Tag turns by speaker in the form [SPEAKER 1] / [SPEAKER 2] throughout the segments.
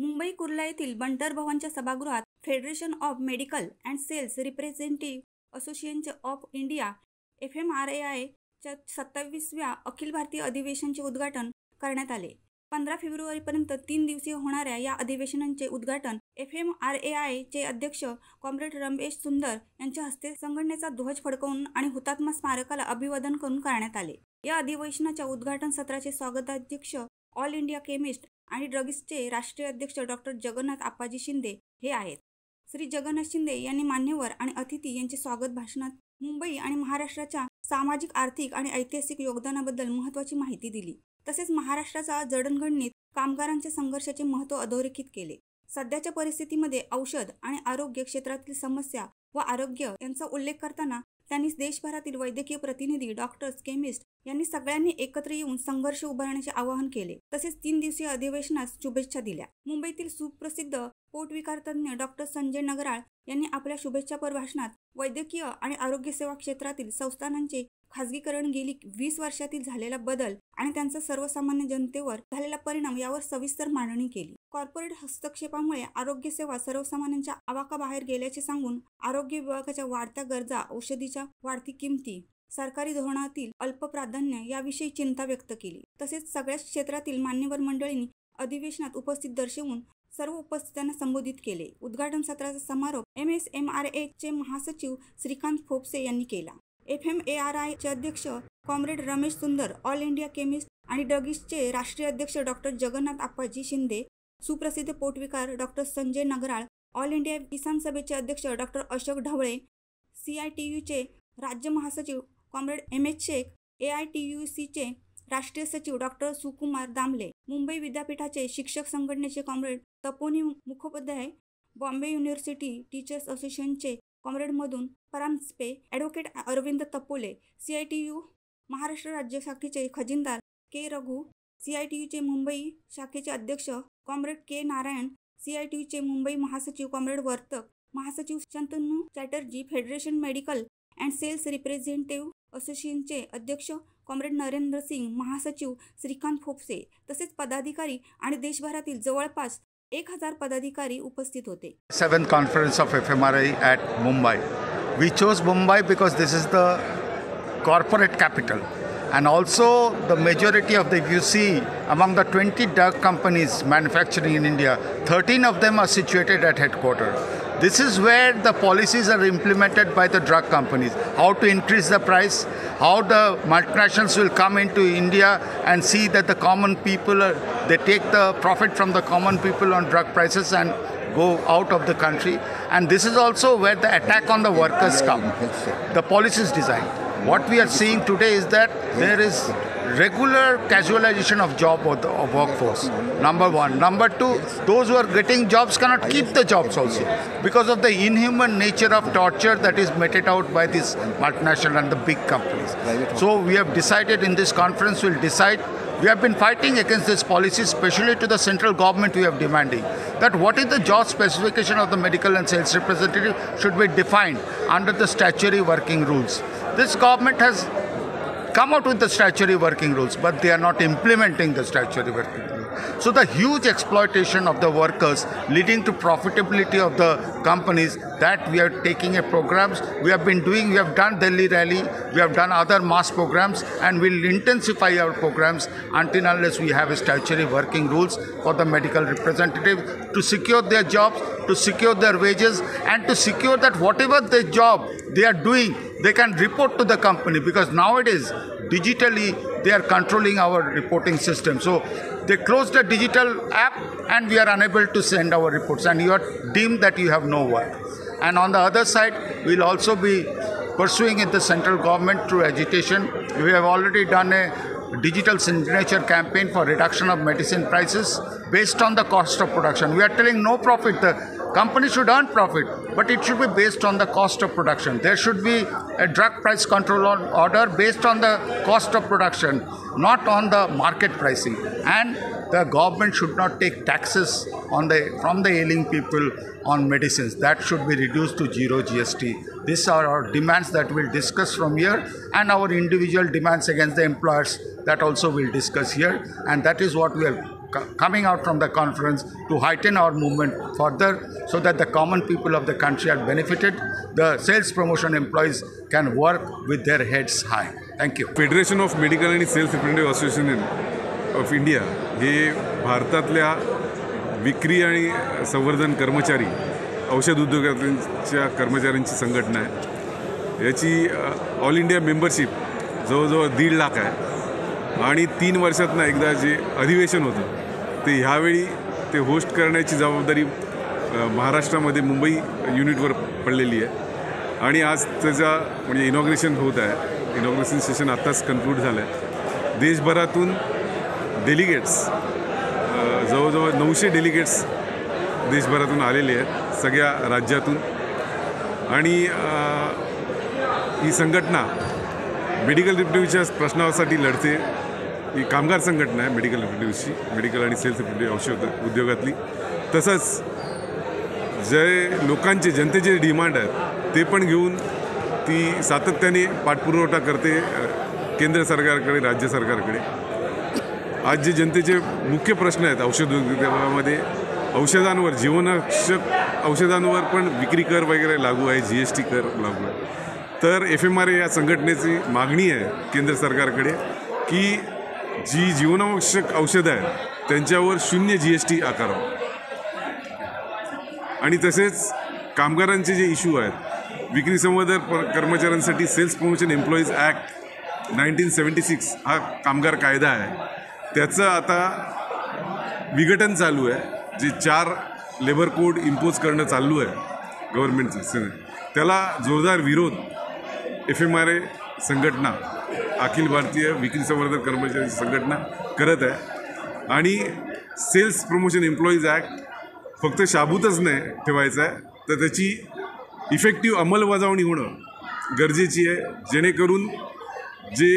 [SPEAKER 1] मुंबई कुर्ला येथील बंटर भवनच्या सभागृहात federation of medical and sales representative association of India FMRAI च्या 27व्या अखिल भारतीय अधिवेशनाचे उद्घाटन करण्यात आले. 15 फेब्रुवारीपर्यंत 3 दिवसीय होणाऱ्या या अधिवेशनाचे उद्घाटन FMRAI चे अध्यक्ष कॉम्रेड रमेश सुंदर यांच्या हस्ते संघटनेचा ध्वज फडकवून आणि हुतात्मा स्मारकाला अभिवादन करून करण्यात आले. या अधिवेशनाच्या उद्घाटन सत्राचे स्वागताध्यक्ष ऑल इंडिया केमिस्ट आणि ड्रगिस्टचे राष्ट्रीय अध्यक्ष डॉक्टर जगन्नाथ आप्पाजी शिंदे हे आहेत. श्री जगन्नाथ शिंदे यांनी मान्यवर आणि अतिथी यांचे स्वागत भाषणात मुंबई आणि महाराष्ट्राच्या सामाजिक, आर्थिक आणि ऐतिहासिक योगदानाबद्दल महत्त्वाची माहिती दिली. तसेच महाराष्ट्राचा जडणघडणीत कामगारांच्या संघर्षाचे महत्त्व अधोरेखित केले. सध्याच्या परिस्थितीमध्ये औषध आणि आरोग्य क्षेत्रातील समस्या व आरोग्य यांचा उल्लेख करताना त्यांनी देशभरातील वैद्यकीय प्रतिनिधी, डॉक्टर्स, केमिस्ट यांनी सगळ्यांनी एकत्र येऊन संघर्ष उभारण्याचे आवाहन केले. तसेच 3 दिवसीय अधिवेशनास शुभेच्छा दिल्या. मुंबईतील सुप्रसिद्ध पोटविकार तज्ञ डॉक्टर संजय नगराळ यांनी आपल्या शुभेच्छापर भाषणात वैद्यकीय आणि आरोग्य सेवा क्षेत्रातील संस्थानांचे खाजगीकरण गेली 20 वर्षातील झालेला बदल आणि त्यांचा सर्वसामान्य जनतेवर झालेला परिणाम यावर सविस्तर मांडणी केली. कॉर्पोरेट हस्तक्षेपामुळे आरोग्य सेवा सर्वसामान्यांच्या आवाकाबाहेर गेल्याचे सांगून आरोग्य विभागाच्या वाढत्या गरजा, औषधीच्या वाढती किमती, सरकारी धोरणातील अल्प प्राधान्य याविषयी चिंता व्यक्त केली. तसेच सगळ्याच क्षेत्रातील मान्यवर मंडळींनी अधिवेशनात उपस्थित दर्शवून सर्व उपस्थितांना संबोधित केले. उद्घाटन सत्राचा समारोप MSMRA चे महासचिव श्रीकांत फोपसे यांनी केला. FMARI चे अध्यक्ष कॉम्रेड रमेश सुंदर, ऑल इंडिया केमिस्ट आणि ड्रगिस्टचे राष्ट्रीय अध्यक्ष डॉक्टर जगन्नाथ आप्पाजी शिंदे, सुप्रसिद्ध पोटविकार डॉक्टर संजय नगराळ, ऑल इंडिया किसान सभेचे अध्यक्ष डॉक्टर अशोक ढवळे, CITU चे राज्य महासचिव कॉम्रेड MS शेख, AITUC चे राष्ट्रीय सचिव डॉक्टर सुकुमार दामले, मुंबई विद्यापीठाचे शिक्षक संघटनेचे comrade Taponi Mukhopadhyay, Bombay university teachers असोसिएशनचे comrade Madhun Paranjape, advocate Arvind Tapole, CITU Maharashtra राज्य शाखेचे खजिनदार के रघु, CITU चे मुंबई शाखेचे अध्यक्ष कॉम्रेड के नारायण, CITU चे मुंबई महासचिव कॉम्रेड वर्तक, महासचिव Shantanu Chatterjee, federation medical and sales representative असोसिएशनचे अध्यक्ष कॉम्रेड नरेंद्र सिंग, महासचिव श्रीकांत फोपसे तसेच पदाधिकारी आणि देशभरातील जवळपास 1000 पदाधिकारी उपस्थित होते.
[SPEAKER 2] 7th conference of FMRI at Mumbai. We chose Mumbai because this is the corporate capital, and also the majority of the, if you see among the 20 drug companies manufacturing in India, 13 of them are situated at headquarters. This is where the policies are implemented by the drug companies. How to increase the price, how the multinationals will come into India and see that the common people, they take the profit from the common people on drug prices and go out of the country. And this is also where the attack on the workers come. The policies design. What we are seeing today is that there is regular casualization of job of workforce. Number one. Number two, those who are getting jobs cannot keep the jobs also because of the inhuman nature of torture that is meted out by these multinational and the big companies. So we have decided in this conference, we'll decide. We have been fighting against this policy, especially to the central government. We have demanding that what is the job specification of the medical and sales representative should be defined under the statutory working rules. This government has come out with the statutory working rules, but they are not implementing the statutory working rules. So the huge exploitation of the workers leading to profitability of the companies, that we are taking a programs. We have been doing, we have done Delhi rally, we have done other mass programs, and we'll intensify our programs until unless we have a statutory working rules for the medical representative to secure their jobs, to secure their wages, and to secure that whatever the job they are doing, they can report to the company, because nowadays digitally they are controlling our reporting system. So they closed the digital app and we are unable to send our reports, and you are deemed that you have no work. And on the other side, we will also be pursuing in the central government through agitation. We have already done a digital signature campaign for reduction of medicine prices based on the cost of production. We are telling no profit. The company should earn profit, but it should be based on the cost of production. There should be a drug price control order based on the cost of production, not on the market pricing. And the government should not take taxes from the ailing people on medicines. That should be reduced to zero GST. These are our demands that we'll discuss from here, and our individual demands against the employers that also we'll discuss here. And that is what we are coming out from the conference to heighten our movement further so that the common people of the country are benefited. The sales promotion employees can work with their heads high. Thank you.
[SPEAKER 3] Federation of medical आणि sales representative association of India हे भारतातल्या विक्री आणि संवर्धन कर्मचारी औषध उद्योगाच्या कर्मचाऱ्यांची संघटना आहे. याची ऑल इंडिया मेंबरशिप जवळजवळ 1.5 लाख आहे आणि 3 वर्षातनं एकदा जे अधिवेशन होतं ते ह्यावेळी ते होस्ट करण्याची जबाबदारी महाराष्ट्रामध्ये मुंबई युनिटवर पडलेली आहे आणि आज त्याचा म्हणजे इनॉग्रेशन होत आहे. इनॉग्रेशन सेशन आत्ताच कन्क्लूड झालं आहे. देशभरातून डेलिगेट्स जवळजवळ 900 डेलिगेट्स देशभरातून आलेले आहेत, सगळ्या राज्यातून. आणि ही संघटना मेडिकल रिप्रेझेंटेटिव्हच्या प्रश्नासाठी लढते. ही कामगार संघटना आहे मेडिकल रिप्रेझेंटेटिव्हची, मेडिकल आणि सेल्स रिप्रेझेंटेटिव्ह औषध उद्योगातली. तसंच जे लोकांचे जनतेचे डिमांड आहेत ते पण घेऊन ती सातत्याने पाठपुरवठा करते केंद्र सरकारकडे, राज्य सरकारकडे. आज जे जनतेचे मुख्य प्रश्न आहेत औषध उद्योगामध्ये, औषधांवर, जीवनावश्यक औषधांवर पण विक्री कर वगैरे लागू आहे, GST कर लागू आहे. तर FMRA या संघटनेची मागणी आहे केंद्र सरकारकडे की जी जीवनावश्यक औषधं आहेत त्यांच्यावर 0 GST आकारावं. आणि तसेच कामगारांचे जे इश्यू आहेत, विक्री संवर्धन कर्मचाऱ्यांसाठी सेल्स प्रमोशन एम्प्लॉईज ॲक्ट 1976 हा कामगार कायदा आहे, त्याचं आता विघटन चालू आहे. जे 4 लेबर कोड इम्पोज करणं चालू आहे गव्हर्नमेंटचं, त्याला जोरदार विरोध FMRA संघटना, अखिल भारतीय विक्री संवर्धन कर्मचारी संघटना करत आहे. आणि सेल्स प्रमोशन एम्प्लॉईज ॲक्ट फक्त शाबूतच नाही ठेवायचं आहे, तर त्याची इफेक्टिव्ह अंमलबजावणी होणं गरजेची आहे, जेणेकरून जे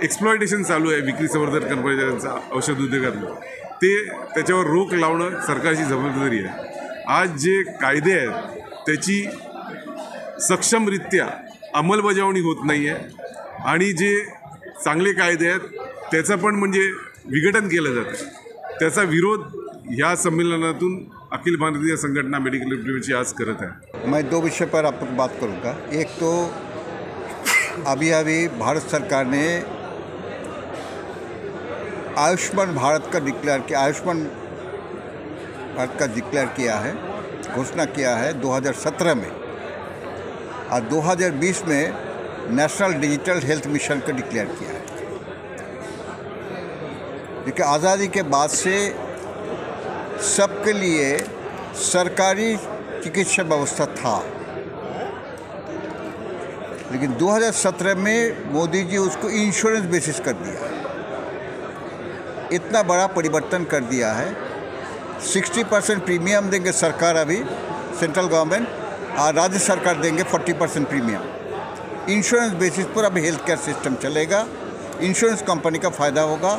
[SPEAKER 3] एक्सप्लॉयटेशन चालू आहे विक्री संवर्धन कर्मचाऱ्यांचा औषध उद्योगातलं त्याच्यावर रोख लावणं सरकारची जबाबदारी आहे. आज जे कायदे आहेत त्याची सक्षमरित्या अंमलबजावणी होत नाही आहे आणि जे चांगले कायदे आहेत त्याचं पण म्हणजे विघटन केलं जातं. त्याचा विरोध ह्या संमेलनातून अखिल भारतीय संगठना मेडिकल रिप्रेझेंटेटिव्हची आज करत आहे.
[SPEAKER 4] मैं 2 विषय पर आप बात करूँगा. एक तो अभी भारत सरकार ने आयुष्मान भारत का डिक्लेयर किया, आयुष्मान भारत का डिक्लेयर किया है, घोषणा किया है 2017 में, और 2020 में नेशनल डिजिटल हेल्थ मिशन का डिक्लेयर किया है. देखिए, आज़ादी के बाद से सबके लिए सरकारी चिकित्सा व्यवस्था था, लेकिन 2017 में मोदी जी उसको इंश्योरेंस बेसिस कर दिया. इतना बड़ा परिवर्तन कर दिया है. 60% प्रीमियम देंगे सरकार अभी, सेंट्रल गवर्नमेंट, और राज्य सरकार देंगे 40% प्रीमियम. इंश्योरेंस बेसिस पर अभी हेल्थ केयर सिस्टम चलेगा. इंश्योरेंस कंपनी का फ़ायदा होगा.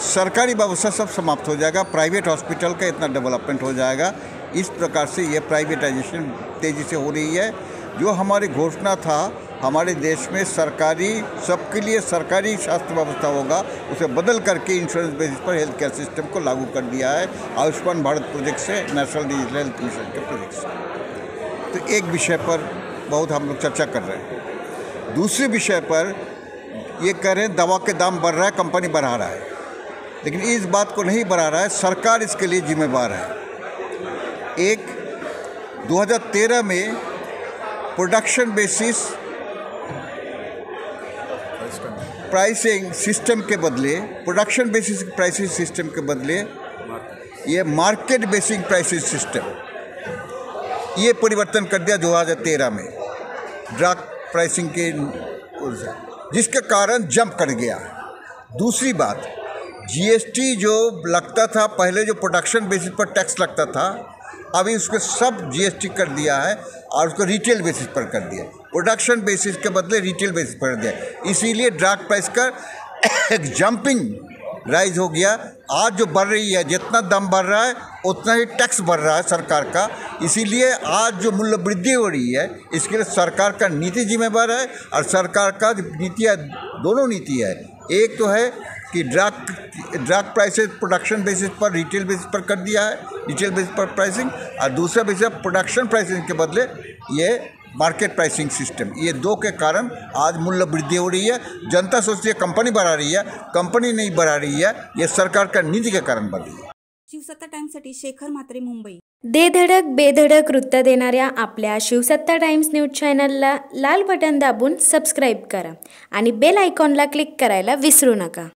[SPEAKER 4] सरकारी व्यवस्था सब समाप्त हो जाएगा. प्राइवेट हॉस्पिटल का इतना डेवलपमेंट हो जाएगा. इस प्रकार से ये प्राइवेटाइजेशन तेज़ी से हो रही है. जो हमारी घोषणा था हमारे देश में सरकारी, सबके लिए सरकारी स्वास्थ्य व्यवस्था होगा, उसे बदल करके इंश्योरेंस बेसिस पर हेल्थ केयर सिस्टम को लागू कर दिया है आयुष्मान भारत प्रोजेक्ट से, नेशनल डिजिटल हेल्थ मिशन के प्रोजेक्ट से. तो एक विषय पर बहुत हम लोग चर्चा कर रहे हैं. दूसरे विषय पर ये कह रहे हैं दवा के दाम बढ़ रहा है, कंपनी बढ़ा रहा है, लेकिन इस बात को नहीं बढ़ा रहा है, सरकार इसके लिए जिम्मेवार है. एक 2013 में प्रोडक्शन बेसिस प्राइसिंग सिस्टम के बदले, प्रोडक्शन बेसिस प्राइसिंग सिस्टम के बदले ये मार्केट बेसिक प्राइसिंग सिस्टम, ये परिवर्तन कर दिया 2013 में ड्रग प्राइसिंग के, जिसके कारण जंप कर गया. दूसरी बात, GST जो लगता था पहले, जो प्रोडक्शन बेसिस पर टैक्स लगता था, अभी उसको सब GST कर दिया है और उसको रिटेल बेसिस पर कर दिया. प्रोडक्शन बेसिस के बदले रिटेल बेसिस पर दिया. इसीलिए ड्रग प्राइस का एक जंपिंग राइज हो गया. आज जो बढ़ रही है, जितना दाम बढ़ रहा है उतना ही टैक्स बढ़ रहा है सरकार का. इसीलिए आज जो मूल्य वृद्धि हो रही है, इसके लिए सरकार का नीति जिम्मेवार है. और सरकार का नीति है, दोनों नीति है. एक तो है कि ड्रग प्राइसेस प्रोडक्शन बेसिस पर रिटेल बेसिस पर कर दिया है, रिटेल बेसिस पर प्राइसिंग, और दूसरा बेसिस पर प्रोडक्शन प्राइसिंग के बदले ये मार्केट प्राइसिंग सिस्टम, ये दो के कारण आज मूल्य वृद्धि हो रही है। जनता सोचती है कंपनी बढ़ा रही है, कंपनी नहीं बढ़ा रही है, ये सरकार का नीति के कारण बढ़ रही है।
[SPEAKER 1] शिवसत्ता टाइम्ससाठी शेखर म्हात्रे, मुंबई।
[SPEAKER 5] दे धडक बेधडक वृत्त देणाऱ्या आपल्या शिवसत्ता टाइम्स न्यूज चॅनलला लाल बटन दाबून सबस्क्राईब करा आणि बेल आयकॉनला क्लिक करायला विसरू नका।